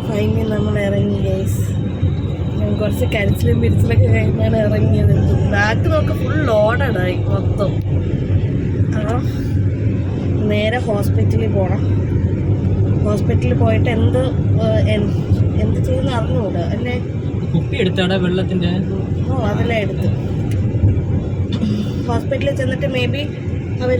Finally നമ്മൾ ഇറങ്ങി guys. ഞാൻ കുറച്ച് കരച്ചിലും പിരിച്ചിലൊക്കെ കഴിഞ്ഞാണ് ഇറങ്ങിയത്. ബാക്ക് നോക്ക് ഫുൾ ലോഡഡായി മൊത്തം. അപ്പം നേരെ ഹോസ്പിറ്റലിൽ പോകണം. ഹോസ്പിറ്റലിൽ പോയിട്ട് എന്ത് ചെയ്യുന്ന അറിഞ്ഞുകൂടാ അല്ലേ. കുപ്പി എടുത്താടാ വെള്ളത്തിൻ്റെ. അതെല്ലാം എടുത്ത് ഹോസ്പിറ്റലിൽ ചെന്നിട്ട് മേ ബി അവർ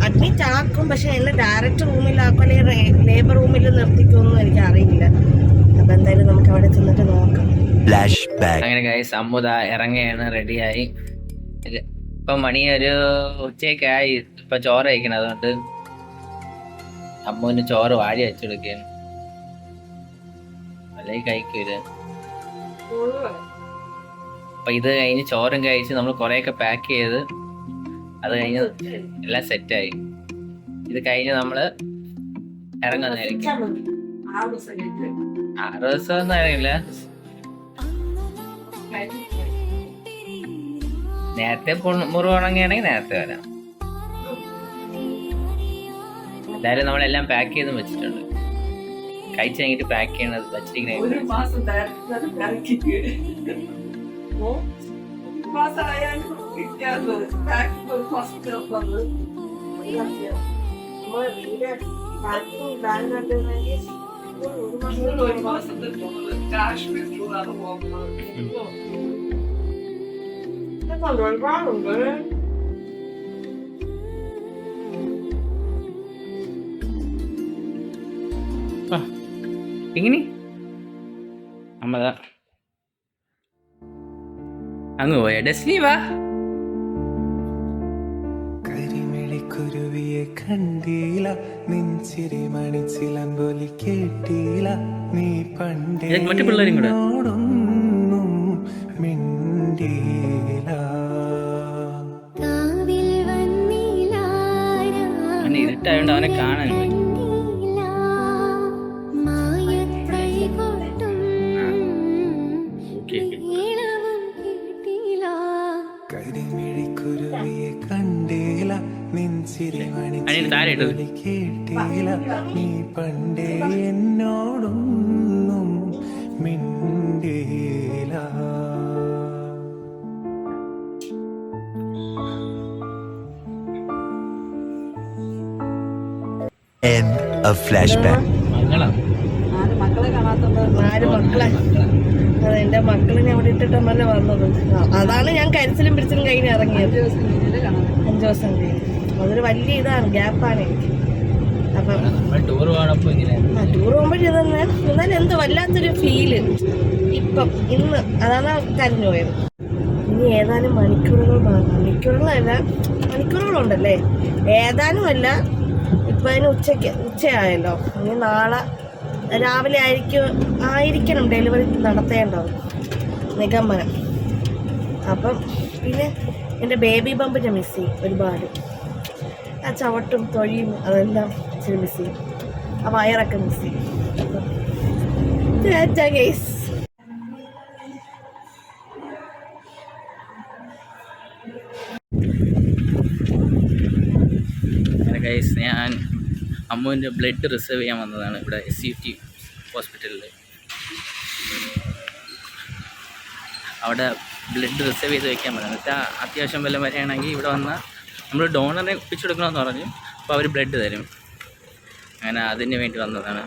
അഡ്മിറ്റ് ആക്കും. പക്ഷെ എന്നെ ഡയറക്റ്റ് റൂമിലാക്കും അല്ലെങ്കിൽ ലേബർ റൂമിൽ നിർത്തിക്കുമെന്നും എനിക്ക് അറിയില്ല. അപ്പം എന്തായാലും നമുക്ക് അവിടെ ചെന്നിട്ട് നോക്കാം. അങ്ങനെ ഗൈസ് അമ്മുദ ഇറങ്ങുകയാണ്, റെഡിയായി. ഇപ്പം മണി ഒരു ഉച്ചയ്ക്കായി. ഇപ്പം ചോറ് കഴിക്കണം, അതുകൊണ്ട് അമ്മുവിന് ചോറ് വാരി വെച്ചെടുക്കുകയാണ്. അല്ലെങ്കിൽ കഴിക്കൂല. അപ്പം ഇത് കഴിഞ്ഞ് ചോറും കഴിച്ച് നമ്മൾ കുറേയൊക്കെ പാക്ക് ചെയ്ത് അത് കഴിഞ്ഞ് എല്ലാം സെറ്റായി. ഇത് കഴിഞ്ഞ് നമ്മൾ ഇറങ്ങുന്നതായിരിക്കും. 6 ദിവസം ഒന്നും അറിയില്ല. നേരത്തെ മുറിവുണങ്ങിയാണെങ്കിൽ നേരത്തെ വരാം. എന്തായാലും നമ്മളെല്ലാം പാക്ക് ചെയ്ത് വെച്ചിട്ടുണ്ട്. കഴിച്ച് കഴിഞ്ഞിട്ട് പാക്ക് ചെയ്യണത് വെച്ചിരിക്കുന്നത്. എങ്ങനെ അമ്മതാ അങ്ങ് പോയ ഡെസ്ലി വാ. കരിമിഴിക്കുരുവിയെ കണ്ടീല, നിൻചിരി മണിച്ചിലമ്പൊലി കേട്ടീല, നീ പണ്ടേ മറ്റു പിള്ളേരും കൂടെ മിണ്ടീല. ഇരുട്ടായോണ്ട് അവനെ കാണാൻ പോയി. കരിമിഴിക്കുരുവിയെ കണ്ടീല, നിൻചിരി മണിച്ചിലമ്പൊലി കേട്ടീല, നീ പണ്ടേ എന്നോടൊന്നും മിണ്ടീല. End of flashback. മക്കളെ കാണാത്തത് 4 മക്കളെ. അതെ, എൻ്റെ മക്കളെ ഞാൻ അവിടെ ഇട്ടിട്ടല്ലേ വന്നത്. അതാണ് ഞാൻ കരച്ചിലും പിടിച്ചിലും കഴിഞ്ഞ് ഇറങ്ങിയത്. 5 ദിവസം കഴിഞ്ഞ് അതൊരു വലിയ ഇതാണ്, ഗ്യാപ്പാണ് എനിക്ക്. അപ്പം ടൂർ പോകുമ്പോഴേ തന്നെ എന്നാലും എന്തോ വല്ലാത്തൊരു ഫീല് ഇപ്പം ഇന്ന് അതാണ് കരഞ്ഞു പോയത്. ഇനി ഏതാനും മണിക്കൂറുകളുണ്ടല്ലേ, ഏതാനുമല്ല. ഇപ്പം അതിന് ഉച്ചയായല്ലോ. ഇനി നാളെ രാവിലെ ആയിരിക്കണം ഡെലിവറി നടത്തേണ്ടത്, നിഗമനം. അപ്പം പിന്നെ എൻ്റെ ബേബി ബമ്പിനെ മിസ് ചെയ്യും ഒരുപാട്. ആ ചവട്ടും തൊഴിയും അതെല്ലാം ഇച്ചിരി മിസ് ചെയ്യും. ആ വയറൊക്കെ മിസ് ചെയ്യും. ഗൈസ് ഗൈസ് ഞാൻ അമ്മുവിൻ്റെ ബ്ലഡ് റിസർവ് ചെയ്യാൻ വന്നതാണ് ഇവിടെ SUT ഹോസ്പിറ്റലിൽ. അവിടെ ബ്ലഡ് റിസർവ് ചെയ്ത് വയ്ക്കാൻ പറഞ്ഞു. വെച്ചാൽ അത്യാവശ്യം വല്ലതും വരികയാണെങ്കിൽ ഇവിടെ വന്നാൽ നമ്മൾ ഡോണറെ ഒപ്പിച്ചെടുക്കണമെന്ന് പറഞ്ഞു. അപ്പോൾ അവർ ബ്ലഡ് തരും. അങ്ങനെ അതിന് വേണ്ടി വന്നതാണ്.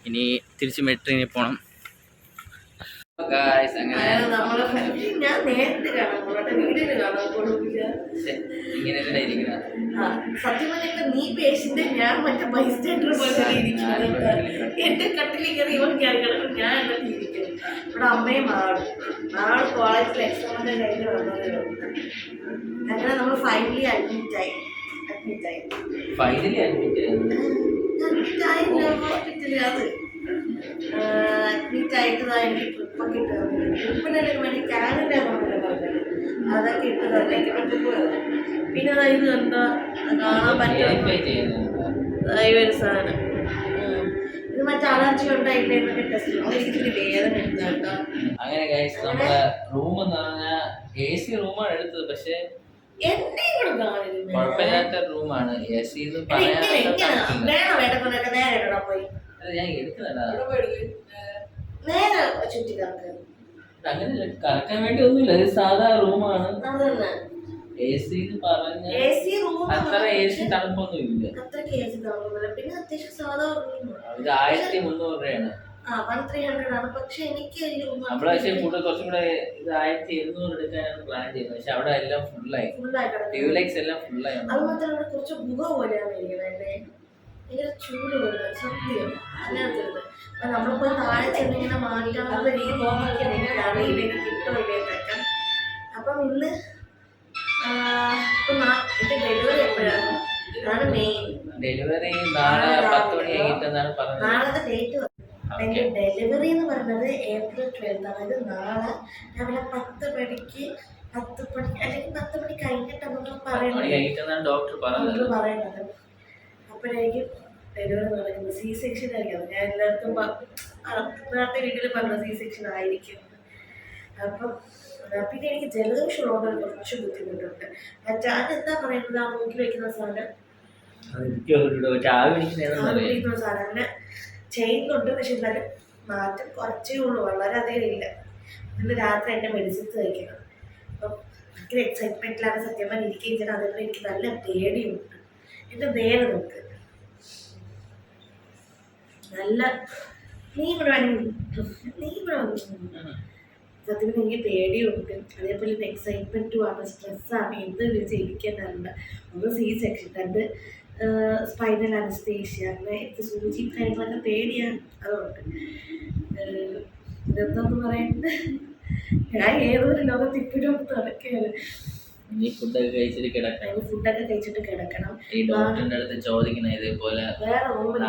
ഇനി തിരിച്ച് മെട്രിനിൽ പോകണം. ഇങ്ങനെയല്ല ഇരിക്കുന്നത്. സത്യം പറഞ്ഞ നീ പേഷ്യന്റ്, ഞാൻ മറ്റേ ബൈസ്റ്റാൻഡർ പോലെ ഇരിക്കുന്നത്. എന്റെ കട്ടിലേക്ക് കയറി ഇവൻ കിടക്കണം, ഞാൻ എന്നിട്ട് ഇരിക്കണം. ഇവിടെ അമ്മയും ആളും കോളേജിൽ എക്സാമിന്റെ കഴിഞ്ഞ് വന്നതേ ഉള്ളൂ. അങ്ങനെ നമ്മൾ ഫൈനലി അഡ്മിറ്റായി ഹോസ്പിറ്റലിൽ. അത് അഡ്മിറ്റായിട്ട് എനിക്ക് ട്രിപ്പൊക്കെ ഇട്ട് തന്നിട്ടുണ്ട്. ട്രിപ്പിനൊക്കെ വേണ്ടി കാനഡയാണെന്നല്ലേ പറഞ്ഞത്, അതൊക്കെ ഇട്ട് തന്നേക്ക് ട്രിപ്പ്. പിന്നെ ഇത് എന്താ കാണാൻ പറ്റും ഒരു സാധനം. ഇത് മറ്റേ അലർജി ഉണ്ടായില്ലേ എന്നൊക്കെ ടെസ്റ്റ് ഇത്തിരി വേദന എടുത്താട്ടോ. അങ്ങനെ നമ്മുടെ റൂം എന്ന് പറഞ്ഞാൽ AC റൂമാണ് എടുത്തത്. പക്ഷെ കുഴപ്പമില്ലാത്ത റൂമാണ്. AC വേണം വേണ്ട നേരെ പോയി ഞാൻ എടുക്കുന്നല്ല നേരെ ചുറ്റി കറക്കുക. അങ്ങനെ കറക്കാൻ വേണ്ടി ഒന്നുമില്ല, ഇത് സാധാ റൂമാണ്. അതന്നെ AC പറഞ്ഞ AC room അത്ര AC തണുപ്പൊന്നും ഇല്ല. അത്രയ്ക്ക് AC തണുപ്പൊന്നുമില്ല. പിന്നെ അത്യാവശ്യം സാധാ റൂമാണ്. ഇത് 1300 രൂപയാണ്. 1300 ആണ്. പക്ഷെ എനിക്ക് നമ്മളെ പക്ഷേ കൂടുതൽ കുറച്ചും കൂടെ ഇത് 1200 എടുക്കാനാണ് പ്ലാൻ ചെയ്യുന്നത്. പക്ഷെ അവിടെ എല്ലാം ഫുള്ളായി, ട്യൂബ്ലൈറ്റ്സ് എല്ലാം ഫുള്ളായി. അത് മാത്രമല്ല ഇവിടെ കുറച്ച് ഗുഹ പോലെയാണ് ഇരിക്കുന്നത്. ഭയങ്കര ചൂട് പോലെ സത്യം അങ്ങനത്തെ. നമ്മളിപ്പോ താഴെ ചെന്നിങ്ങനെ മാറ്റാനുള്ള രീതി നോക്കിയാണ്. എനിക്ക് അറിയില്ല എനിക്ക് കിട്ടുമോ ഇല്ലേന്നൊക്കെ. അപ്പം ഇന്ന് എന്റെ ഡെലിവറി എപ്പോഴാണ്? അതാണ് മെയിൻ. ഡെലിവറി നാളെ 10 മണി കഴിഞ്ഞിട്ടെന്നാണ് പറഞ്ഞത്. നാളത്തെ ഡേറ്റ് എന്റെ ഡെലിവറി എന്ന് പറയുന്നത് April 12, അതായത് നാളെ രാവിലെ 10 മണിക്ക് 10 മണി അല്ലെങ്കിൽ 10 മണി കഴിഞ്ഞിട്ടാണ് പറയുന്നത്. ഡോക്ടർ പറയുന്നത്. അപ്പോഴേക്കും ഡെലിവറി നടക്കുന്നത് C സെക്ഷൻ ആയിരിക്കും. ഞാൻ എല്ലായിടത്തും നേരത്തെ വീട്ടിൽ പറഞ്ഞ C സെക്ഷൻ ആയിരിക്കും. അപ്പം പിന്നെ എനിക്ക് ജലദോഷമുള്ളത് കുറച്ച് ബുദ്ധിമുട്ടുണ്ട്. അതെന്താ പറയുന്നത്, ആ മൂക്കി വയ്ക്കുന്ന സാധനം പിടിക്കുന്ന സാധനം അങ്ങനെ ചെയ്യുന്നുണ്ട്. പക്ഷെ എന്നാലും മാറ്റം കുറച്ചേ ഉള്ളൂ, വളരെയധികം ഇല്ല. ഇന്ന് രാത്രി എൻ്റെ മെഡിസിൻസ് കഴിക്കണം. അപ്പം ഭയങ്കര എക്സൈറ്റ്മെൻറ്റിലാണ് സത്യം പറഞ്ഞാൽ ഇരിക്കുകയും ചെയ്യണം. അതേപോലെ എനിക്ക് നല്ല പേടിയുണ്ട്. എൻ്റെ നേരെ നോക്ക് നല്ല നീ ഇവിടെ വന്നു. സത്യം എനിക്ക് പേടിയുണ്ട്. അതേപോലെ എക്സൈറ്റ്മെൻറ്റും ആണ്, സ്ട്രെസ്സാണ്. എന്ത് വിളിച്ച് ഇരിക്കാനുണ്ട്. ഒന്ന് C സെക്ഷൻ, 2 സ്പൈനൽ അനസ്തേഷ്യ, അങ്ങനെ എനിക്ക് സൂചി കാര്യങ്ങളൊക്കെ പേടിയാണ്. അതുകൊണ്ട് ഇതെന്താന്ന് പറയുന്നത്, ഞാൻ ഏതൊരു ലോകത്ത് ഇപ്പോഴും നടക്കുകയാണ്. ഫുഡൊക്കെ കഴിച്ചിട്ട് കിടക്കണം. ഈ ഡോക്ടറിന്റെ അടുത്ത് ചോദിക്കണം ഇതേപോലെ. വേറെ റൂമിൽ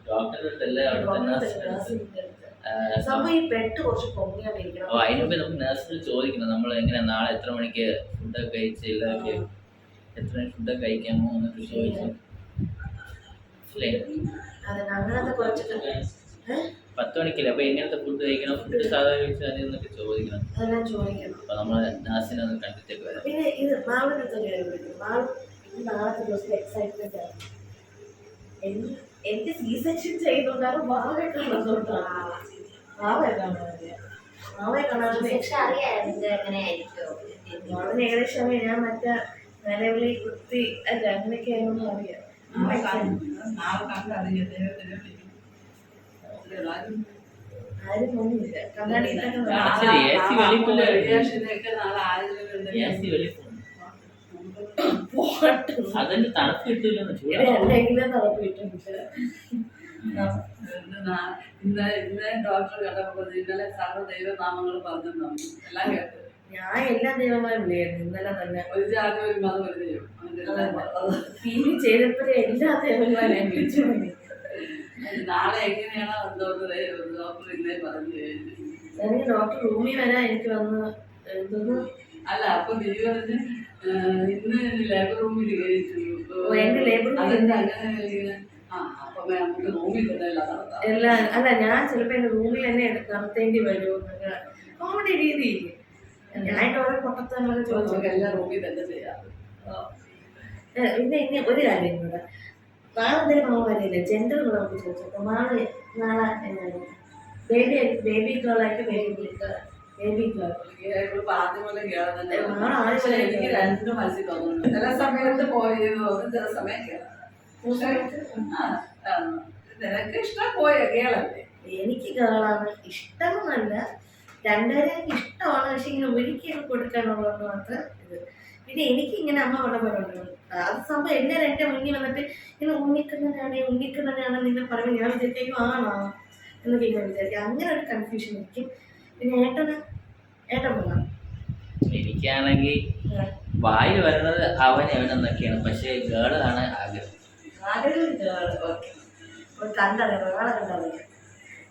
ഡോക്ടറിന്റെ അതിനുമ്പ് നമുക്ക് നഴ്സിൽ ചോദിക്കണം നമ്മൾ എങ്ങനെ നാളെ എത്ര മണിക്ക് ഫുഡൊക്കെ കഴിച്ചില്ല, എത്ര മണി ഫുഡൊക്കെ കഴിക്കാമോ എന്നൊക്കെ ചോദിച്ചു. 10 മണിക്കല്ലേ, അപ്പൊ എങ്ങനത്തെ ഫുഡ് കഴിക്കണം, ഫുഡ് സാധാരണ കഴിച്ചാൽ എന്നൊക്കെ ചോദിക്കണം. അപ്പൊ നമ്മള് നഴ്സിനെ ഒന്ന് കണ്ടിട്ടൊക്കെ വരാം. പിന്നെ ഇത് നാളത്തെ ദിവസം എക്സൈറ്റ്മെന്റ് ആണ്. എനിക്ക് C സെക്ഷൻ ചെയ്യുന്നുണ്ടാണ്. മാവെ കാണുന്നുണ്ടാണ്. മാവെ കാണാൻ ഏകദേശം ഞാൻ മറ്റേ നിലവിളി കുത്തി അല്ല അങ്ങനെയൊക്കെ ആയിരുന്നു അറിയാം. ആരും ഒന്നുമില്ല. അതിന്റെ തണുപ്പ് കിട്ടില്ലെന്ന് എന്തെങ്കിലും തണുപ്പ് കിട്ടുന്നില്ല. ഇന്നലെ ഡോക്ടർ കണ്ടപ്പോൾ ഇന്നലെ സർവ്വദൈവനാമങ്ങൾ പറഞ്ഞു എല്ലാം കേട്ടു. ഞാൻ എല്ലാ ദൈവമാരും വിളിയായിരുന്നു ഇന്നലെ തന്നെ. ഒരു ജാതി ഒരു മതം ഒരു ദൈവം ഫീൽ ചെയ്തപ്പോഴേ എല്ലാ ദൈവങ്ങളെ ഞാൻ വിളിച്ചു തുടങ്ങി. നാളെ എങ്ങനെയാണോ എന്തോന്ന് ഡോക്ടർ ഇന്നേ പറഞ്ഞു. എനിക്ക് ഡോക്ടർ റൂമിൽ വരാൻ എനിക്ക് വന്ന് എന്തോന്ന് അല്ല അപ്പൊ നീ പറഞ്ഞ് ഇന്ന് ലേബർ റൂമിൽ കയറിച്ചു. എന്റെ ലേബർ എല്ലാം അല്ല ഞാൻ ചിലപ്പോ എന്റെ റൂമിൽ തന്നെ നടത്തേണ്ടി വരുമോ എന്നൊക്കെ കോമഡി രീതിയിൽ ഞാനായിട്ട് ഓരോ പൊട്ടത്തങ്ങളൊക്കെ ചോദിച്ചു. എല്ലാ റൂമിൽ തന്നെ ചെയ്യാം. പിന്നെ ഇനി ഒരു കാര്യം കൂടെ, നാളെ എന്തെങ്കിലും മാറിയില്ല ജെൻഡർ കൂടെ നമുക്ക് ചോദിച്ചപ്പോ നാളെ ബേബി ഗേളായിട്ട് ബേബി ഗേൾ എനിക്ക് 2 മനസ്സിൽ തോന്നുന്നുണ്ട്. ചില സമയത്ത് പോയി തോന്നും, ചില സമയം കേറാം. നിനക്ക് ഇഷ്ടം പോയ കേളല്ലേ? എനിക്ക് കേളാണ് ഇഷ്ടമെന്നല്ല, രണ്ടുപേരും എനിക്ക് ഇഷ്ടമാണ്. പക്ഷെ ഇങ്ങനെ ഒരിക്കലും കൊടുക്കാനുള്ളത് മാത്രം ഇത്. പിന്നെ എനിക്കിങ്ങനെ അമ്മ പറയുന്നുണ്ട് അത് സംഭവം എല്ലാവരും എൻ്റെ മുന്നിൽ വന്നിട്ട് ഇങ്ങനെ ഉണ്ണിക്കണ്ണനാണ് നിന്നെ പറയുമ്പോൾ ഞാൻ വിചാരിക്കും ആണോ എന്നൊക്കെ ഇങ്ങനെ വിചാരിക്കും. അങ്ങനെ ഒരു കൺഫ്യൂഷൻ ഇരിക്കും. പിന്നെ ഏട്ടൻ പോകാം. എനിക്കാണെങ്കിൽ വായിൽ വരുന്നത് അവനെന്നൊക്കെയാണ്, പക്ഷേ ഗേളാണ് ആഗ്രഹം. കണ്ടറിയാം നാളെ കണ്ടറിയാം.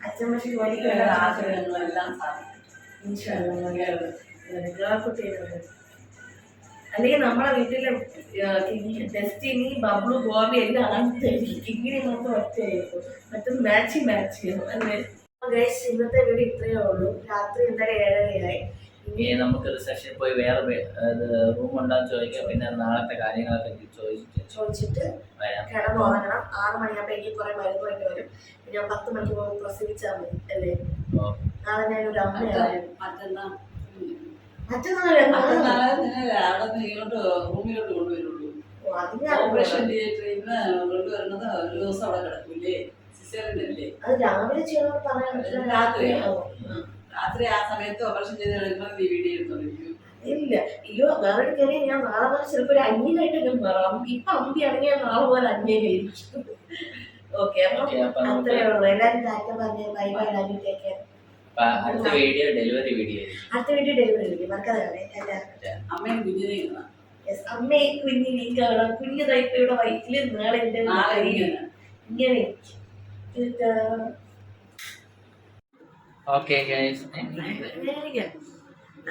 അച്ഛൻ പക്ഷേ വലിയ ആഗ്രഹങ്ങളെല്ലാം കുട്ടികളുണ്ട്. അല്ലെങ്കിൽ നമ്മളെ വീട്ടിലെ ഡെസ്റ്റിനി ബബ്ലു ഗോപി എല്ലാം ഇങ്ങനെ നമുക്ക് ഒറ്റയായിരിക്കും. മറ്റൊന്ന് മാച്ച് ചെയ്യും അല്ലേ. ഇന്നത്തെ വീഡിയോ ഇത്രയേ ഉള്ളൂ. രാത്രി എന്തായാലും 7:30 ആയി. ഇനി നമുക്ക് റിസപ്ഷനിൽ പോയി വേറെ റൂം ഉണ്ടോന്ന് ചോദിക്കാം, പിന്നെ നാളത്തെ കാര്യങ്ങളൊക്കെ ചോദിച്ചിട്ട് വരാം. കിടന്നുറങ്ങണം. 6 മണിയാകുമ്പോൾ എനിക്ക് കുറെ മരുന്നുമായിട്ട് വരും. പിന്നെ 10 മണിക്ക് പോകുമ്പോൾ പ്രസവിച്ചാൽ മതി അല്ലേ? നാളെ ഞാനൊരു അമ്മയാണ്. മറ്റന്നാൾ മറ്റന്നാളെ അവിടെ നിന്ന് ഇങ്ങോട്ട് റൂമിലോട്ട് കൊണ്ടുവരുള്ളൂ. ഓപ്പറേഷൻ തിയേറ്ററിൽ നിന്ന് കൊണ്ടുവരുന്നത് ഒരു ദിവസം അവിടെ കിടക്കൂലേ? സിസേറിയനല്ലേ? അത് രാവിലെ ചെയ്യണമെന്ന് പറയാൻ പറ്റില്ല. രാത്രി ആ സമയത്ത് ഓപ്പറേഷൻ ചെയ്ത് കിടക്കുമ്പോൾ DVD എടുത്തോണ്ടിരിക്കും. ഇല്ല, അയ്യോ വേറെ കാര്യം, ഞാൻ നാളെ പോലെ ചിലപ്പോ ഒരു അന്യനായിട്ട് ഞാൻ മാറാം. ഇപ്പൊ അമ്പിയാണെങ്കിൽ ഞാൻ നാളെ പോലെ അന്യനായിരിക്കും. ഓക്കെ, അപ്പൊ അത്രേ ഉള്ളൂ. എല്ലാരും ടാറ്റ പറഞ്ഞ് ബൈ ബൈ, എല്ലാവരും ടേക്ക് കെയർ. അടുത്ത വീഡിയോ ഡെലിവറി ഡെലിവറി മറക്കാതെ. അമ്മയും കുഞ്ഞിനെ അമ്മയെ കുഞ്ഞിനെ കാണാം. കുഞ്ഞു തൈപ്പയുടെ വയറ്റില് നാളെ എന്റെ ഇങ്ങനെ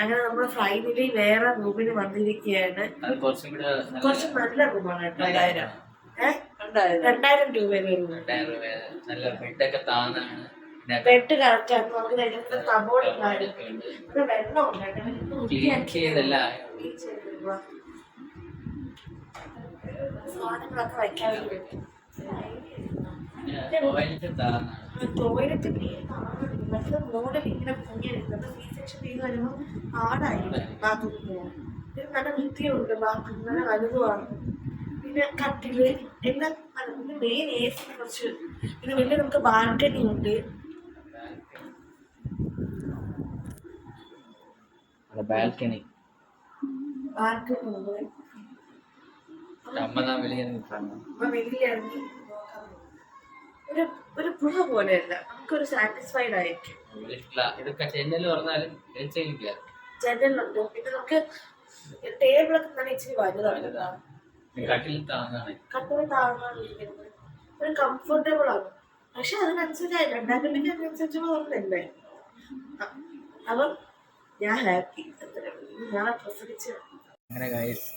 അങ്ങനെ നമ്മൾ ഫൈനലി വേറെ റൂമിന് വന്നിരിക്കുകയാണ്. കുറച്ച് നല്ല റൂമാണ് കേട്ടോ. 2000 രൂപ നല്ല ബെഡൊക്കെ താന്നാണ്. ബെഡ് കറക്റ്റ് ആണ്. നമുക്ക് അതിനകത്ത് കബോർഡ് വെള്ളം സാധനങ്ങളൊക്കെ വയ്ക്കാൻ വേണ്ടി ടോയ്ലറ്റ് മറ്റേ മോഡൽ ഇങ്ങനെ പൊങ്ങിയെടുക്കുന്നത്. സി സെക്ഷൻ ചെയ്ത് വരുമ്പോൾ പാടായിരിക്കും ബാത്റൂമിൽ പോകാൻ. പിന്നെ നല്ല വൃത്തിയുണ്ട് ബാത്റൂം, നല്ല വലുതുമാണ്. പിന്നെ കട്ടില് എല്ലാം. പിന്നെ മെയിൻ AC കുറച്ച്. പിന്നെ വലിയ നമുക്ക് ബാൽക്കണി ഉണ്ട്. ബാൽക്കണി ഉണ്ട്. വലിയ ഇറങ്ങി ഒരു ഗുഹ പോലെയല്ല, നമുക്കൊരു സാറ്റിസ്ഫൈഡ് ആയിരിക്കും. ജനലുണ്ട്. പിന്നെ നമുക്ക് ടേബിളൊക്കെ നല്ല ഇച്ചിരി വലുതാണ്. കട്ടിൽ താഴ്ന്നാണ് ഇരിക്കുന്നത്. ഒരു കംഫർട്ടബിൾ ആണ്. പക്ഷെ അതിനനുസരിച്ച് 2000 അതിനനുസരിച്ചുള്ള ഒന്നല്ലേ. അപ്പം ഞാൻ ഹാപ്പി. ഞാൻ പ്രസവിച്ചു. അങ്ങനെ ഗൈസ്,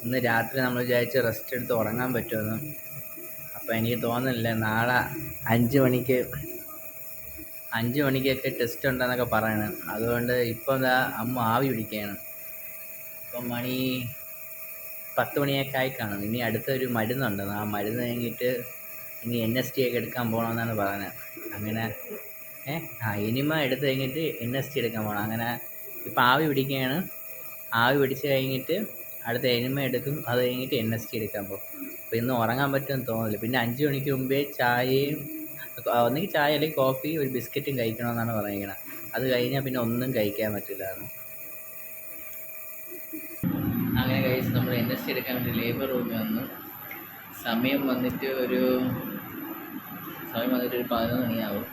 ഇന്ന് രാത്രി നമ്മൾ വിചാരിച്ച് റെസ്റ്റ് എടുത്ത് ഉറങ്ങാൻ പറ്റുമെന്ന്. അപ്പോൾ എനിക്ക് തോന്നുന്നില്ല. നാളെ 5 മണിക്കൊക്കെ ടെസ്റ്റ് ഉണ്ടെന്നൊക്കെ പറയണം. അതുകൊണ്ട് ഇപ്പം അമ്മ ആവി പിടിക്കുകയാണ്. ഇപ്പം മണി 10 മണിയൊക്കെ ആയി കാണും. ഇനി അടുത്തൊരു മരുന്നുണ്ട്. ആ മരുന്ന് കഴിഞ്ഞിട്ട് ഇനി NST ഒക്കെ എടുക്കാൻ പോകണമെന്നാണ് പറയുന്നത്. അങ്ങനെ എനിമ എടുത്ത് കഴിഞ്ഞിട്ട് NST എടുക്കാൻ പോകണം. അങ്ങനെ ഇപ്പം ആവി പിടിക്കുകയാണ്. ആവി പിടിച്ച് കഴിഞ്ഞിട്ട് അടുത്ത എനിമ എടുക്കും. അത് കഴിഞ്ഞിട്ട് NST എടുക്കാൻ പോകും. അപ്പോൾ ഇന്ന് ഉറങ്ങാൻ പറ്റുമെന്ന് തോന്നുന്നില്ല. പിന്നെ 5 മണിക്ക് മുമ്പേ ചായയും, ഒന്നെങ്കിൽ ചായ അല്ലെങ്കിൽ കോഫി, ഒരു ബിസ്ക്കറ്റും കഴിക്കണമെന്നാണ് പറയുന്നത്. അത് കഴിഞ്ഞാൽ പിന്നെ ഒന്നും കഴിക്കാൻ പറ്റില്ല. അങ്ങനെ കഴിച്ച് നമ്മൾ NST എടുക്കാൻ വേണ്ടി ലേബർ റൂമിൽ വന്നു. സമയം വന്നിട്ട് ഒരു 11 മണിയാവും.